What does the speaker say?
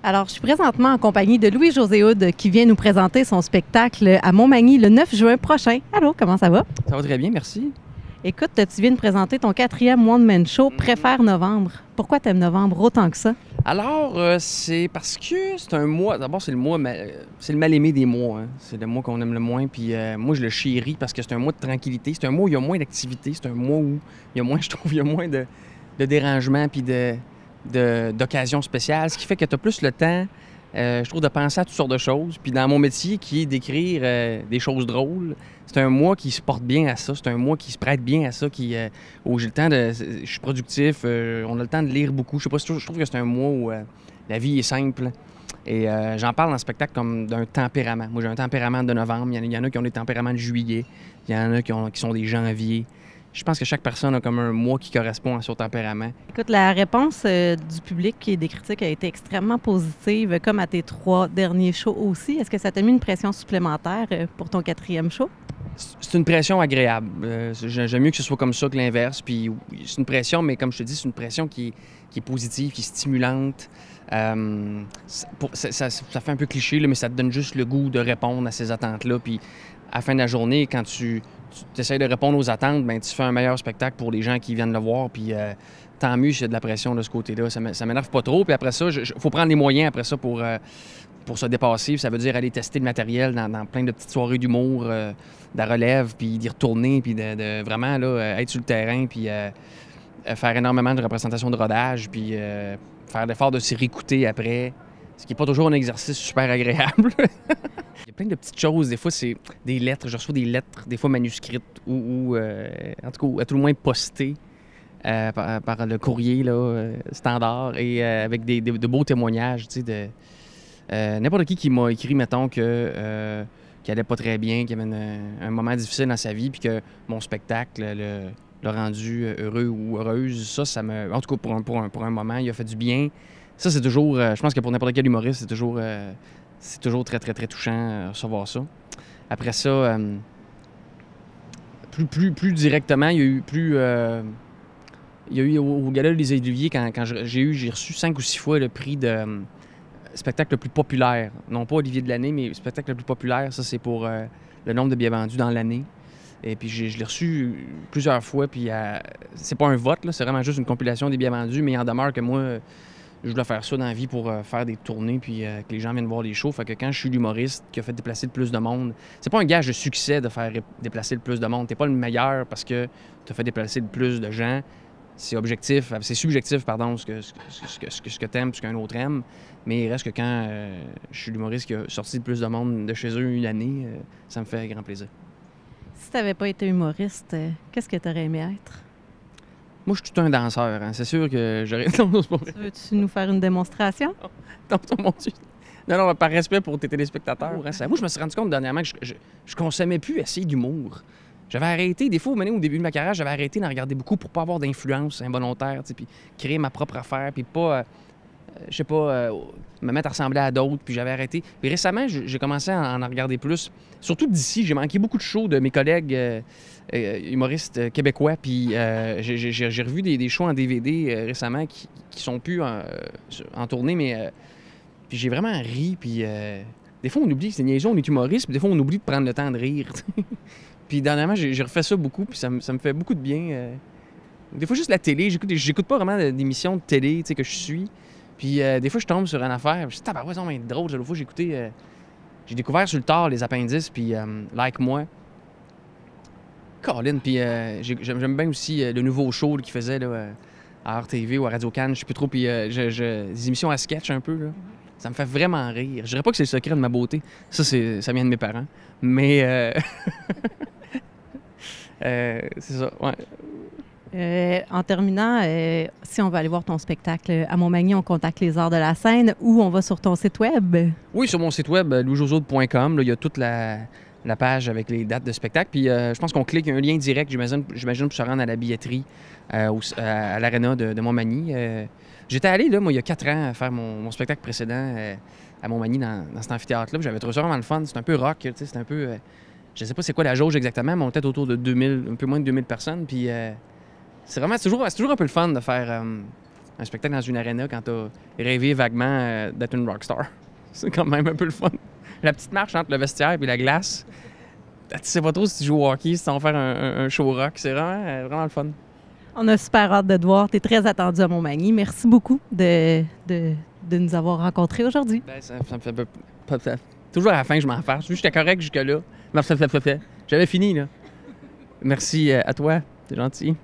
Alors, je suis présentement en compagnie de Louis-José Hood qui vient nous présenter son spectacle à Montmagny le 9 juin prochain. Allô, comment ça va? Ça va très bien, merci. Écoute, tu viens de présenter ton 4e One Man Show, Préfère Novembre. Pourquoi t'aimes novembre autant que ça? Alors, c'est parce que c'est un mois. D'abord, c'est le mois, c'est le mal-aimé des mois. Hein. C'est le mois qu'on aime le moins. Puis moi, je le chéris parce que c'est un mois de tranquillité. C'est un mois où il y a moins d'activité. C'est un mois où il y a moins, je trouve, il y a moins de dérangements puis d'occasions spéciales. Ce qui fait que tu as plus le temps, je trouve, de penser à toutes sortes de choses. Puis dans mon métier, qui est d'écrire des choses drôles, c'est un mois qui se porte bien à ça. C'est un mois qui se prête bien à ça, où j'ai le temps de... Je suis productif, on a le temps de lire beaucoup. Je sais pas, je trouve que c'est un mois où la vie est simple. Et j'en parle dans le spectacle comme d'un tempérament. Moi, j'ai un tempérament de novembre. Il y en a qui ont des tempéraments de juillet. Il y en a qui sont des janvier. Je pense que chaque personne a comme un mois qui correspond à son tempérament. Écoute, la réponse du public et des critiques a été extrêmement positive, comme à tes 3 derniers shows aussi. Est-ce que ça t'a mis une pression supplémentaire pour ton 4e show? C'est une pression agréable. J'aime mieux que ce soit comme ça que l'inverse. Puis c'est une pression, mais comme je te dis, c'est une pression qui est positive, qui est stimulante. Ça fait un peu cliché, là, mais ça te donne juste le goût de répondre à ces attentes-là. Puis à la fin de la journée, quand tu essaies de répondre aux attentes, bien, tu fais un meilleur spectacle pour les gens qui viennent le voir. Puis tant mieux s'il y a de la pression de ce côté-là. Ça m'énerve pas trop. Puis après ça, il faut prendre les moyens après ça pour se dépasser. Ça veut dire aller tester le matériel dans plein de petites soirées d'humour, de la relève, puis d'y retourner, puis de vraiment là, être sur le terrain, puis faire énormément de représentations de rodage, puis faire l'effort de s'y réécouter après, ce qui n'est pas toujours un exercice super agréable. Il y a plein de petites choses. Des fois, c'est des lettres. Je reçois des lettres, des fois manuscrites, ou en tout cas, à tout le moins postées par le courrier là, standard, et avec de beaux témoignages, tu sais, n'importe qui m'a écrit, mettons, qu'il allait pas très bien, qu'il y avait un moment difficile dans sa vie, puis que mon spectacle l'a rendu heureux ou heureuse. Ça me... En tout cas, pour un moment, il a fait du bien. Ça, c'est toujours... je pense que pour n'importe quel humoriste, c'est toujours très, très, très touchant recevoir ça. Après ça, plus directement, il y a eu au Gala des Oliviers, quand j'ai reçu 5 ou 6 fois le prix de spectacle le plus populaire. Non pas Olivier de l'année, mais spectacle le plus populaire. Ça, c'est pour le nombre de billets vendus dans l'année. Et puis, je l'ai reçu plusieurs fois. Puis, c'est pas un vote, là, c'est vraiment juste une compilation des billets vendus. Mais il en demeure que moi, je voulais faire ça dans la vie pour faire des tournées, puis que les gens viennent voir les shows. Fait que quand je suis l'humoriste qui a fait déplacer le plus de monde, c'est pas un gage de succès de faire déplacer le plus de monde. T'es pas le meilleur parce que t'as fait déplacer le plus de gens. C'est objectif, c'est subjectif, pardon, ce que t'aimes, ce qu'un autre aime. Mais il reste que quand je suis l'humoriste qui a sorti le plus de monde de chez eux une année, ça me fait grand plaisir. Si tu n'avais pas été humoriste, qu'est-ce que tu aurais aimé être? Moi, je suis tout un danseur. Hein. C'est sûr que j'aurais... Veux-tu nous faire une démonstration? Non, mon Dieu. Non, par respect pour tes téléspectateurs. Hein. Moi, je me suis rendu compte dernièrement que je consommais plus assez d'humour. J'avais arrêté, des fois, au début de ma carrière, j'avais arrêté d'en regarder beaucoup pour pas avoir d'influence involontaire, puis créer ma propre affaire, puis pas, me mettre à ressembler à d'autres, puis j'avais arrêté. Puis récemment, j'ai commencé à en regarder plus. Surtout d'ici, j'ai manqué beaucoup de shows de mes collègues humoristes québécois, puis j'ai revu des shows en DVD récemment qui sont plus en tournée, mais puis j'ai vraiment ri, puis des fois, on oublie, c'est niaiseux, on est humoriste, puis des fois, on oublie de prendre le temps de rire. Puis dernièrement, j'ai refait ça beaucoup, puis ça me fait beaucoup de bien. Des fois, juste la télé, j'écoute pas vraiment d'émissions de télé que je suis. Puis des fois, je tombe sur une affaire, je dis, tabarouette, ça va être drôle. L'autre fois, j'ai découvert sur le tard les appendices, puis Like Moi. Colin, puis j'aime bien aussi le nouveau show qu'il faisait là, à RTV ou à Radio-Can, je sais plus trop, puis des émissions à sketch un peu, là. Ça me fait vraiment rire. Je dirais pas que c'est le secret de ma beauté. Ça vient de mes parents. Mais c'est ça, ouais. En terminant, si on veut aller voir ton spectacle à Montmagny, on contacte les Arts de la scène ou on va sur ton site web? Oui, sur mon site web, louisjosaude.com. Il y a toute la page avec les dates de spectacle. Puis je pense qu'on clique, il y a un lien direct, j'imagine, pour se rendre à la billetterie à l'aréna de Montmagny. J'étais allé, là, moi, il y a 4 ans, faire mon spectacle précédent à Montmagny dans cet amphithéâtre-là. J'avais trouvé ça vraiment le fun. C'est un peu rock, tu sais, c'est un peu... je sais pas c'est quoi la jauge exactement, mais on était autour de 2000, un peu moins de 2000 personnes. Puis c'est toujours un peu le fun de faire un spectacle dans une arena quand t'as rêvé vaguement d'être une rockstar. C'est quand même un peu le fun. La petite marche entre le vestiaire et la glace, tu sais pas trop si tu joues au hockey, si tu vas faire un show rock. C'est vraiment le fun. On a super hâte de te voir. Tu es très attendu à Montmagny. Merci beaucoup de nous avoir rencontrés aujourd'hui. Ben, ça me fait toujours à la fin, je m'en fâche. J'étais correct jusque-là. J'avais fini, là. Merci à toi. T'es gentil.